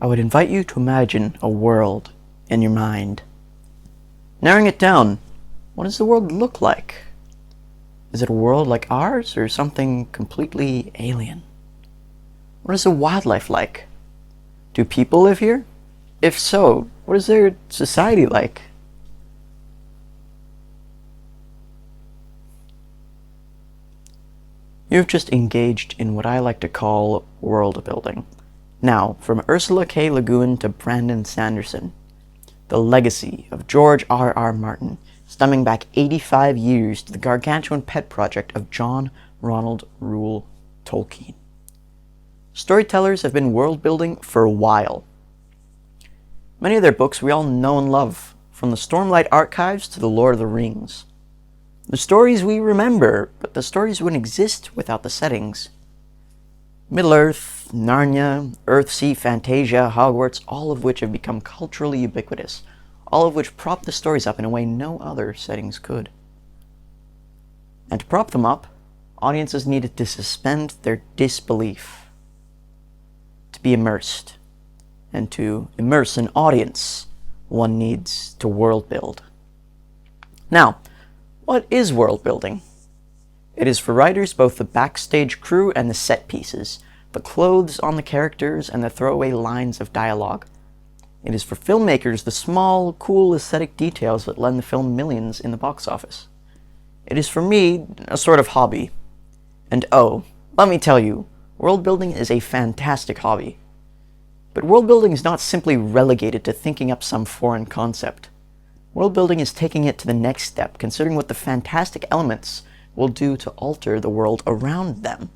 I would invite you to imagine a world in your mind. Narrowing it down, what does the world look like? Is it a world like ours or something completely alien? What is the wildlife like? Do people live here? If so, what is their society like? You've just engaged in what I like to call world building. Now, from Ursula K. Le Guin to Brandon Sanderson, the legacy of George R.R. Martin, stemming back 85 years to the gargantuan pet project of John Ronald Reuel Tolkien. Storytellers have been world building for a while. Many of their books we all know and love, from the Stormlight Archives to the Lord of the Rings. The stories we remember, but the stories wouldn't exist without the settings. Middle-earth, Narnia, Earthsea, Fantasia, Hogwarts, all of which have become culturally ubiquitous, all of which prop the stories up in a way no other settings could. And to prop them up, audiences needed to suspend their disbelief, to be immersed. And to immerse an audience, one needs to world build. Now, what is world building? It is for writers both the backstage crew and the set pieces, the clothes on the characters and the throwaway lines of dialogue. It is for filmmakers the small, cool aesthetic details that lend the film millions in the box office. It is for me a sort of hobby. And oh, let me tell you, world building is a fantastic hobby. But world building is not simply relegated to thinking up some foreign concept. World building is taking it to the next step, considering what the fantastic elements will do to alter the world around them.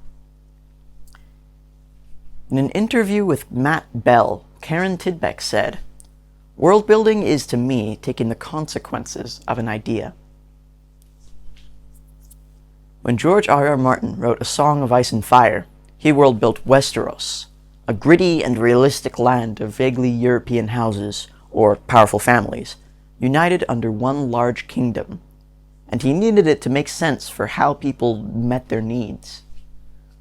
In an interview with Matt Bell, Karen Tidbeck said, "World building is to me taking the consequences of an idea." When George R.R. Martin wrote A Song of Ice and Fire, he world built Westeros, a gritty and realistic land of vaguely European houses, or powerful families, united under one large kingdom, and he needed it to make sense for how people met their needs.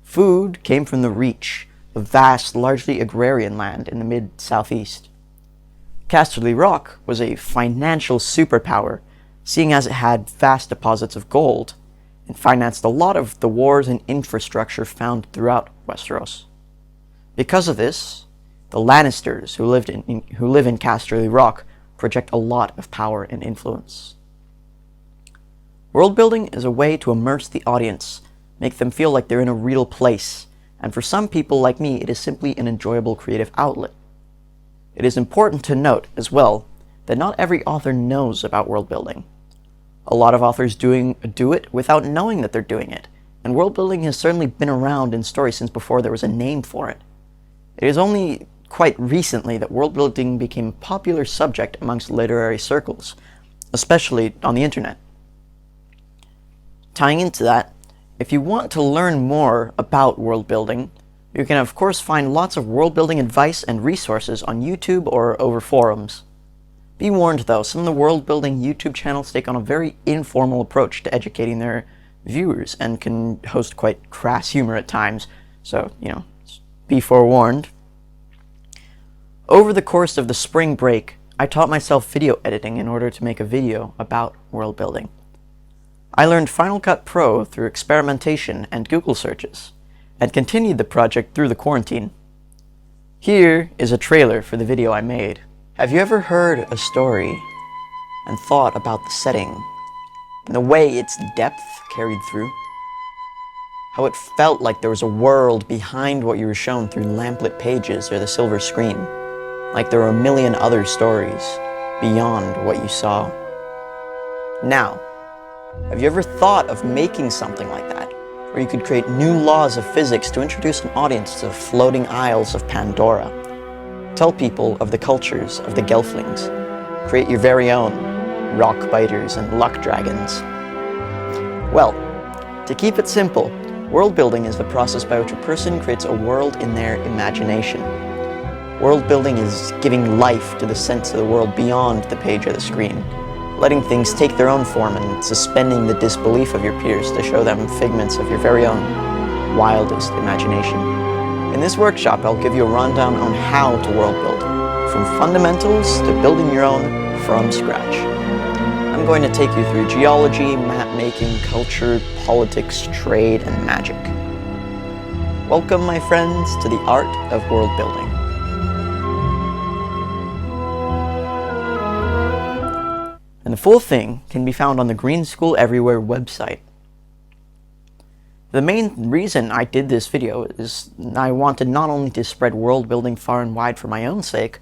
Food came from the Reach, a vast, largely agrarian land in the mid-southeast. Casterly Rock was a financial superpower, seeing as it had vast deposits of gold, and financed a lot of the wars and infrastructure found throughout Westeros. Because of this, the Lannisters who live in Casterly Rock project a lot of power and influence. World building is a way to immerse the audience, make them feel like they're in a real place, and for some people like me, it is simply an enjoyable creative outlet. It is important to note, as well, that not every author knows about world building. A lot of authors do it without knowing that they're doing it, and world building has certainly been around in stories since before there was a name for it. It is only quite recently that world building became a popular subject amongst literary circles, especially on the internet. Tying into that, if you want to learn more about world building, you can of course find lots of world building advice and resources on YouTube or over forums. Be warned though, some of the world building YouTube channels take on a very informal approach to educating their viewers and can host quite crass humor at times, so, be forewarned. Over the course of the spring break, I taught myself video editing in order to make a video about world building. I learned Final Cut Pro through experimentation and Google searches, and continued the project through the quarantine. Here is a trailer for the video I made. Have you ever heard a story and thought about the setting and the way its depth carried through? How it felt like there was a world behind what you were shown through lamplit pages or the silver screen, like there were a million other stories beyond what you saw. Now, have you ever thought of making something like that, where you could create new laws of physics to introduce an audience to the floating isles of Pandora? Tell people of the cultures of the Gelflings. Create your very own rock biters and luck dragons. Well, to keep it simple, world building is the process by which a person creates a world in their imagination. World building is giving life to the sense of the world beyond the page or the screen, letting things take their own form and suspending the disbelief of your peers to show them figments of your very own wildest imagination. In this workshop, I'll give you a rundown on how to world build, from fundamentals to building your own from scratch. I'm going to take you through geology, map-making, culture, politics, trade, and magic. Welcome, my friends, to the art of world building. And the full thing can be found on the Green School Everywhere website. The main reason I did this video is I wanted not only to spread world building far and wide for my own sake,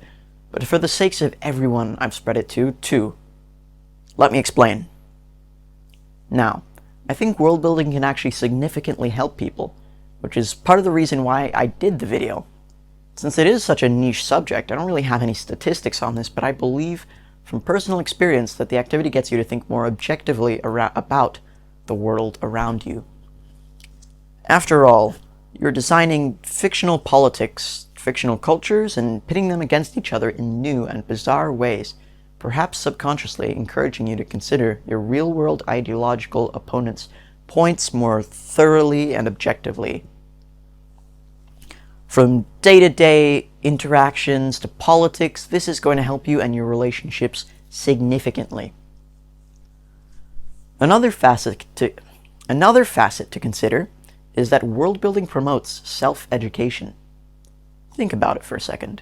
but for the sakes of everyone I've spread it to, too. Let me explain. Now, I think world building can actually significantly help people, which is part of the reason why I did the video. Since it is such a niche subject, I don't really have any statistics on this, but I believe from personal experience that the activity gets you to think more objectively about the world around you. After all, you're designing fictional politics, fictional cultures, and pitting them against each other in new and bizarre ways, perhaps subconsciously encouraging you to consider your real-world ideological opponents' points more thoroughly and objectively. From day-to-day interactions to politics, this is going to help you and your relationships significantly. Another facet to consider is that world building promotes self-education. Think about it for a second.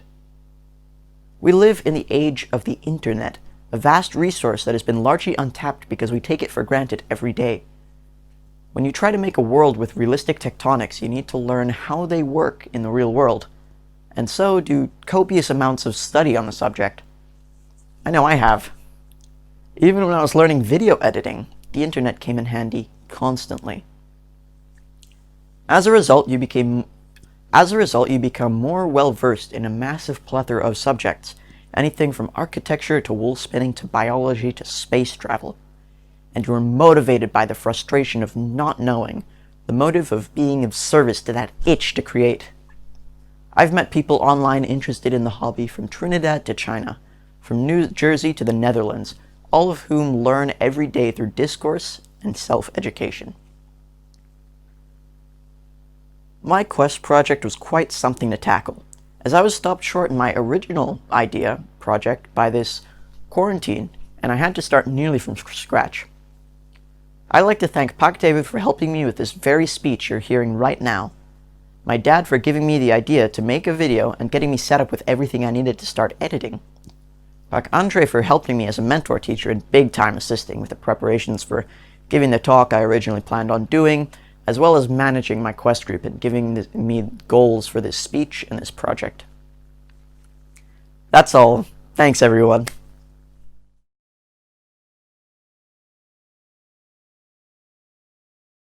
We live in the age of the internet, a vast resource that has been largely untapped because we take it for granted every day. When you try to make a world with realistic tectonics, you need to learn how they work in the real world, and so do copious amounts of study on the subject. I know I have. Even when I was learning video editing, the internet came in handy constantly. As a result, you become more well-versed in a massive plethora of subjects, anything from architecture to wool spinning to biology to space travel. And you are motivated by the frustration of not knowing, the motive of being of service to that itch to create. I've met people online interested in the hobby from Trinidad to China, from New Jersey to the Netherlands, all of whom learn every day through discourse and self-education. My quest project was quite something to tackle, as I was stopped short in my original project by this quarantine, and I had to start nearly from scratch. I'd like to thank David for helping me with this very speech you're hearing right now, my dad for giving me the idea to make a video and getting me set up with everything I needed to start editing, Andre for helping me as a mentor teacher and big time assisting with the preparations for giving the talk I originally planned on doing, as well as managing my quest group and giving me goals for this speech and this project. That's all. Thanks, everyone.